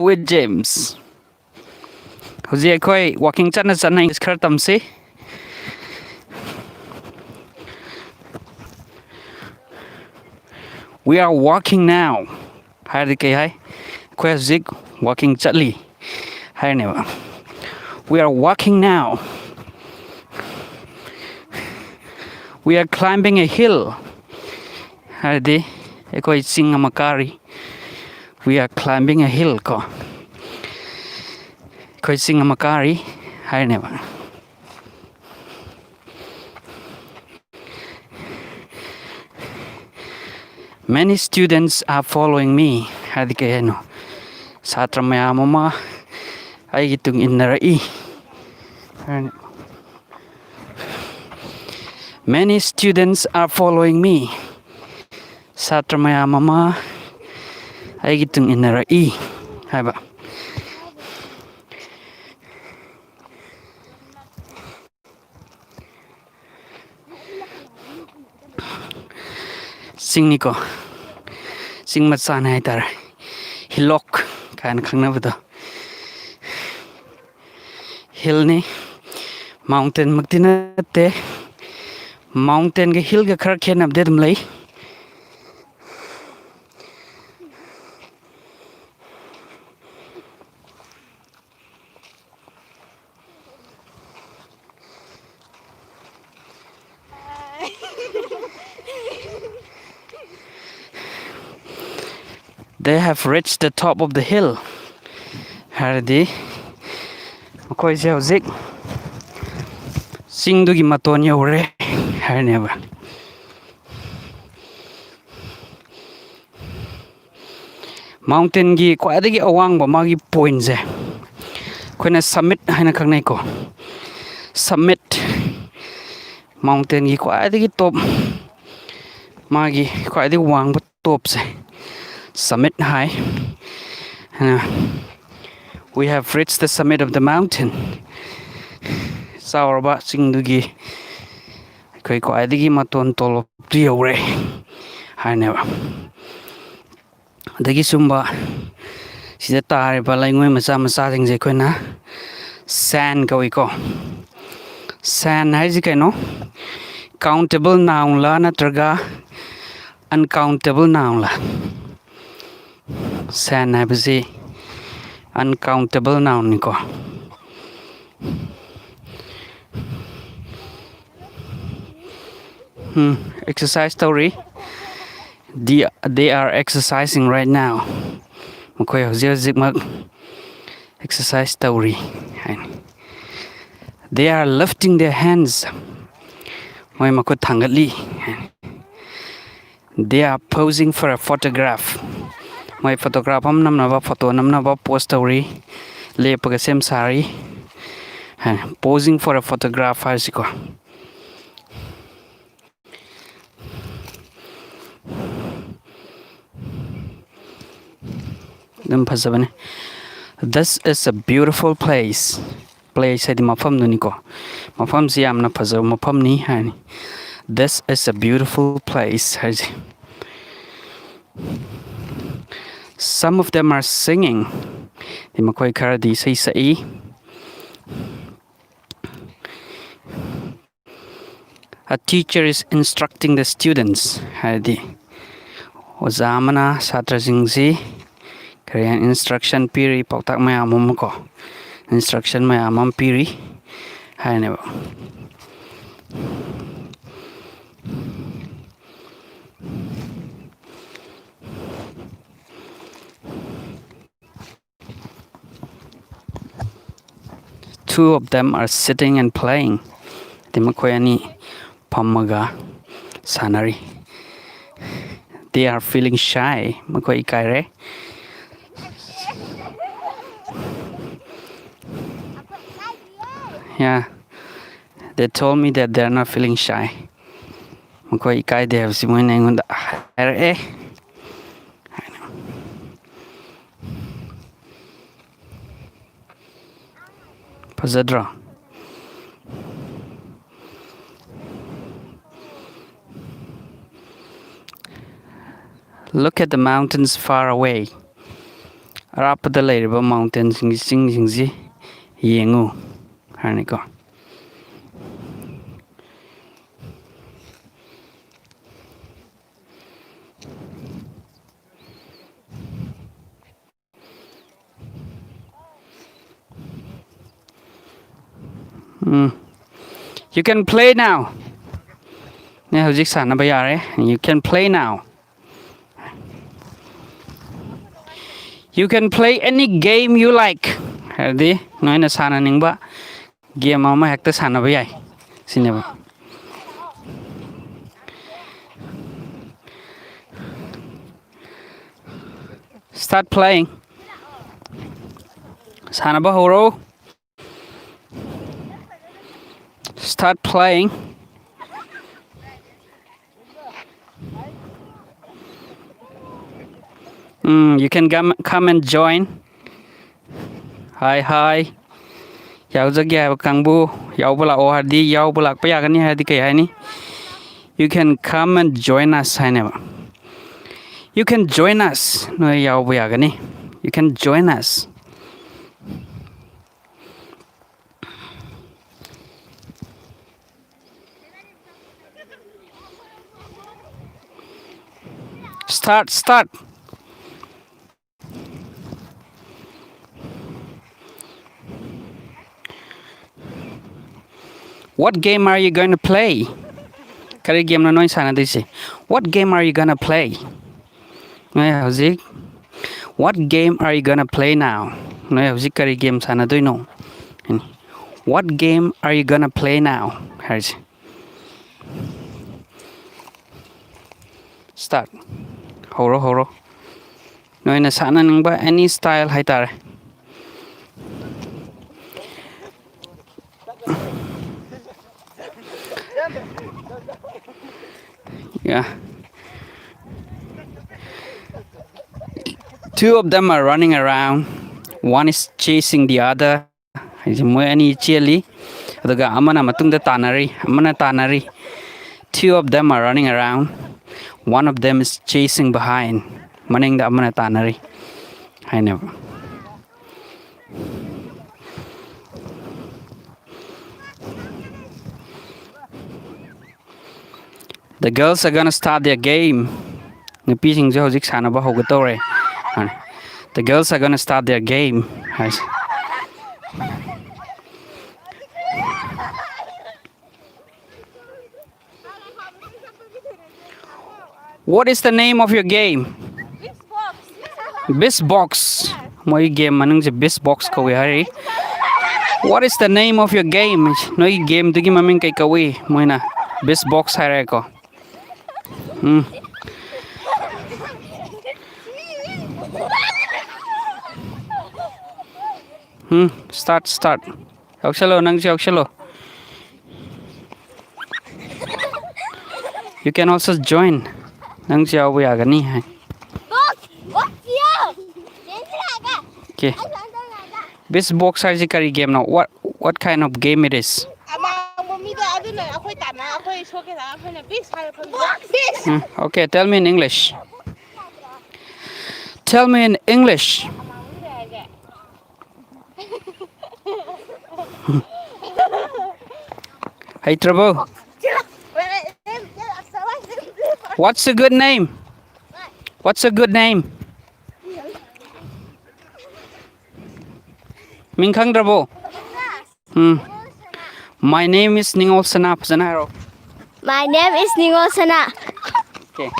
with James. How's koi walking chana chana is Khara Tamsi? We are walking now. Hai di kai hai. Koi zig walking chatli. Hai never. We are walking now. We are climbing a hill. Hai di. Koi sing amakari. We are climbing a hill ko. Koi sing amakari. Hai never. Many students are following me. Hai di kai no. Satra mayam ama ai gitung innarai. Many students are following me. Satra mayam ama ai gitung innarai. Hai ba. Sing niko. Sing matsa na hai tar. Hilok kan khangna bada. Hill ni mountain maktina te mountain ke hill ke khara khen ab de dum lai. They have reached the top of the hill. Hardi. Makoi se hauzik. Sing du gi maton yore. Har neba. Mountain gi kwadagi awang ba magi point se. Koina summit haina khangnai ko. Summit. Mountain gi kwadagi top. Magi kwadagi wang ba top se. Summit high. We have reached the summit of the mountain. Sauraba singdugi koi ko adigi maton tolo priore. Hai never. Dagi sumba sida tare balai ngoi macha macha sing je koina sand koi ko. Sand hai ji kaino countable noun la natraga uncountable noun la. Sand hai basi uncountable noun niko. Exercise story. They are exercising right now. Makoi hozir zikmak exercise story. They are lifting their hands. Moi makoi thangatli. They are posing for a photograph. My photograph am nam naba photo nam naba post story. Le pagasem sari. Posing for a photograph harsiko. This is a beautiful place. Place hai di mafam nu niko. Mafam siam na phazaw mafam ni hani. This is a beautiful place. Some of them are singing. Di makoi khara di sai sai. A teacher is instructing the students. Hadi. Ozamana satra singsi. Kaya instruction piri pautak maya mumko. Instruction maya mam piri. Hai nebo. Two of them are sitting and playing. Timakoyani pamaga sanari. They are feeling shy. Makoi kaire. Yeah, they told me that they're not feeling shy. Makoi kai they have simoy na ngunda. Are Pazadra. Look at the mountains far away. ꯑꯔꯥꯞꯄꯗ ꯂꯩꯔꯤꯕ ꯃꯥꯎꯟꯇꯦꯟꯁꯤꯡꯒꯤ ꯆꯤꯡꯁꯤꯡꯁꯤ ꯌꯦꯡꯉꯨ ꯍꯥꯏꯅꯤꯀꯣ. You can play now. 네, hꯧꯖꯤꯛ ꯁꯥꯟꯅꯕ ꯌꯥꯔꯦ. You can play now. You can play any game you like. ꯍꯥꯏꯔꯗꯤ ꯅꯣꯏꯅ ꯁꯥꯟꯅꯅꯤꯡꯕ game ꯑꯃ ꯍꯦꯛꯇ ꯁꯥꯟꯅꯕ ꯌꯥꯏ ꯁꯤꯅꯦꯕ. Start playing. 사나바 호로. Start playing. You can come and join. Hi. Yauzagi have kangbu. Yaubala or hadi yaubala payagani hadi kayani. You can come and join us. You can join us. No yaubuyagani. You can join us. Start. What game are you going to play? Kari game na noy sana disi. What game are you gonna play? What game are you gonna play now? Kari game sana doi no. What game are you gonna play now? Start. Horo. Noy na sana ningba any style hay tare. Yeah. Two of them are running around. One is chasing the other. Moyani chili. Aduga amana matungda tanari. Two of them are running around. One of them is chasing behind. Maningda amana tanari. I know. The girls are gonna start their game. The girls are gonna start their game. What is the name of your game? Bisbox. My game manung je Bisbox kawi hari. What is the name of your game? Noi game dugi maming kay kawi moina Bisbox hari ko. Start. Yakshalo. You can also join. Okay. This box has a game now. What kind of game it is? Okay, tell me in English. Tell me in English. Hey, trouble. What's a good name? Minkhang trouble. My name is Ningol Sana. My name is Ningol Sana. Okay.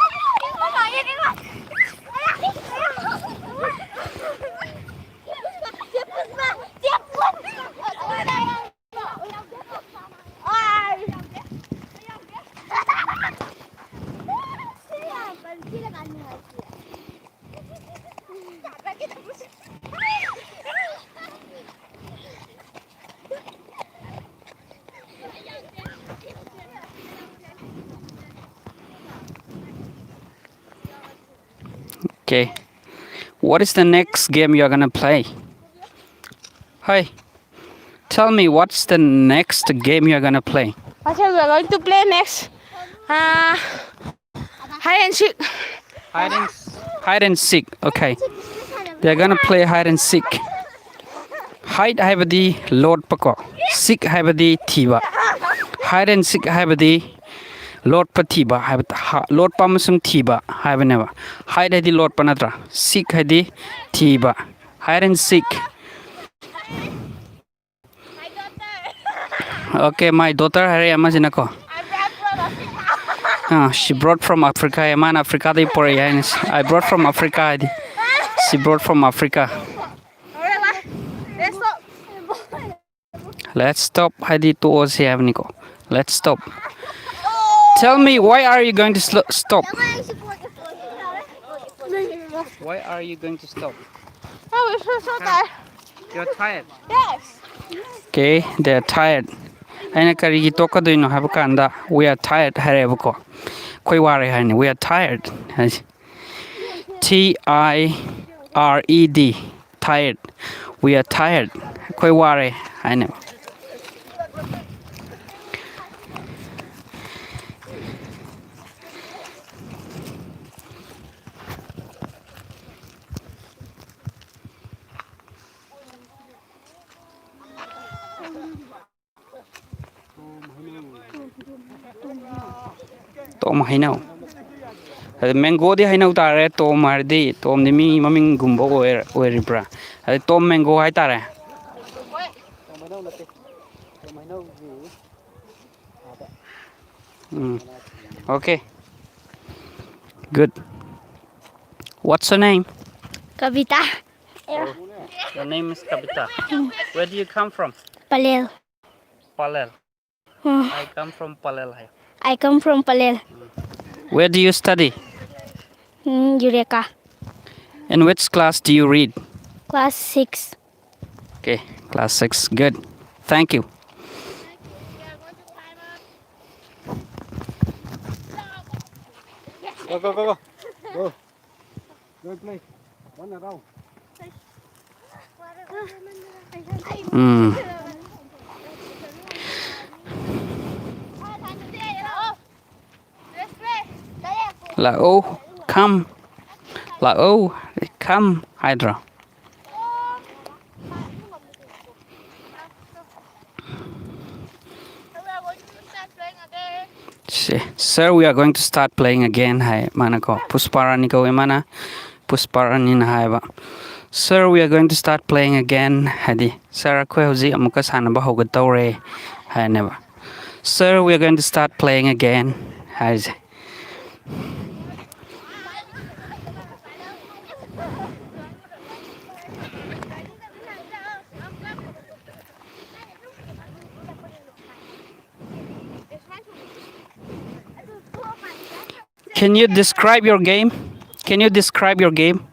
Okay. What is the next game you're gonna play? Hi. Tell me what's the next game you're gonna play? Okay, we're going to play next. Hide and seek. Hide and seek. Okay. They're gonna play hide and seek. Hide haibadi Lord pako. Seek haibadi thiba. Hide and seek haibadi Lord pa thiba haibata. Lord pa amasung thiba haibaneba. Hide haidi Lord pa nadra. Seek haidi thiba. Hide and seek. My daughter. Okay, my daughter hari amazina ko. I brought from Africa. She brought from Africa. Man, Africa they pore yanis. I brought from Africa. She brought from Africa. Let's stop. Let's stop. Hadi to osi Nico. Let's stop. Tell me, why are you going to stop? Why are you going to stop? Oh, we're so tired. You're tired. Yes. Okay, they're tired. Aina karigi toka do have kanda. We are tired. Harebuko. Koi ware hani. We are tired. Tired. Tired. We are tired. Koi ware. I know. Tom hainau. Mango di hainau tare tom hardi tom ni mi maming gumbo oeribra. Tom mango hai tare. Okay. Good. What's your name? Kavita. Your name is Kapita. Where do you come from? Palel. Palel. I come from Palel. I come from Palel. Where do you study? Eureka. In which class do you read? Class 6. Okay, class 6. Good. Thank you. Go, go, go, go. Go. Go and play. Run around. La oh, come. La oh, come, Hydra. Sir, we are going to start playing again. Hai, manako. Pusparani ko emana. Pusparani na hai ba. Sir, we are going to start playing again. Hadi. Sir, ko hoji amuka sana ba hogad tawre. Hai never. Sir, we are going to start playing again. Hai. Can you describe your game? Can you describe your game?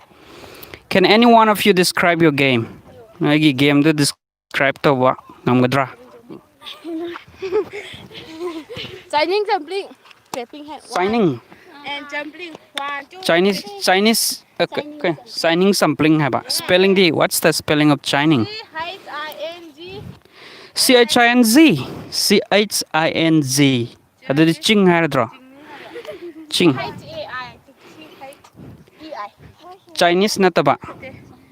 Can any one of you describe your game? Nagi game to describe to wa ngamgadra. Signing, jumping. Clapping hand. Signing. And jumping. 1, 2. Chinese. Okay. Signing sampling hai ba. Spelling di. What's the spelling of Chinese? C-H-I-N-G. Ching. Adadi ching hai dra. Ching. H-A-I. C-H-E-I. Chinese nataba.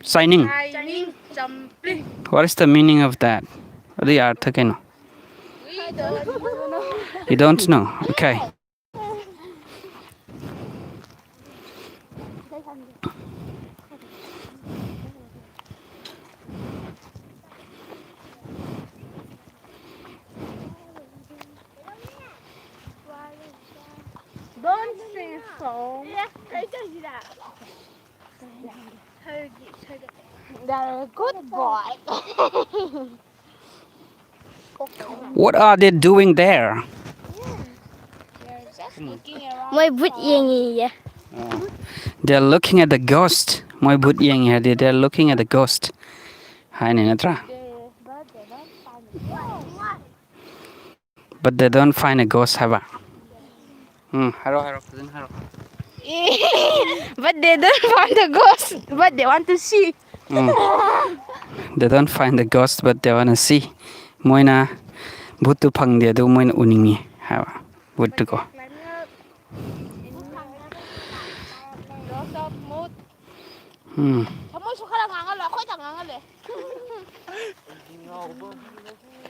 Signing. Signing, jumping. What is the meaning of that? Adi artha keno. We don't know. You don't know. Okay. Don't sing a song. They're a good boy. What are they doing there? They're just looking around. They're looking at the ghost. Moi but yang ya they're looking at the ghost. Hai ne natra. But they don't find a ghost haba. Haro. But they don't find the ghost. But they want to see. They don't find the ghost, but they wanna see. Moina butu phang dia do moina uningi haba. Butu ko. Lots of mood. Hmm. Come mo su khara nga lo khoi ta nga le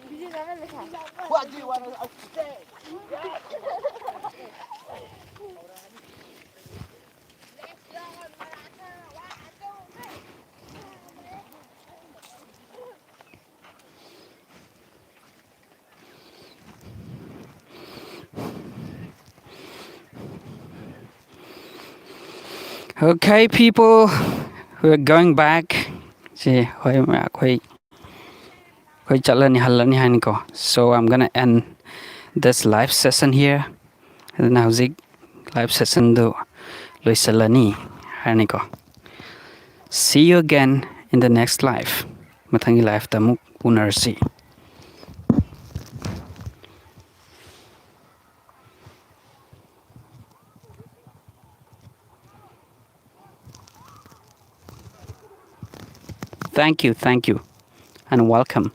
biji nga le kha What do you want to say? Okay, people, we're going back. See, so I'm gonna end this live session here. Now, live session do loisalani haniko. See you again in the next live. Mathangi live tamuk unarsi. Thank you, and welcome.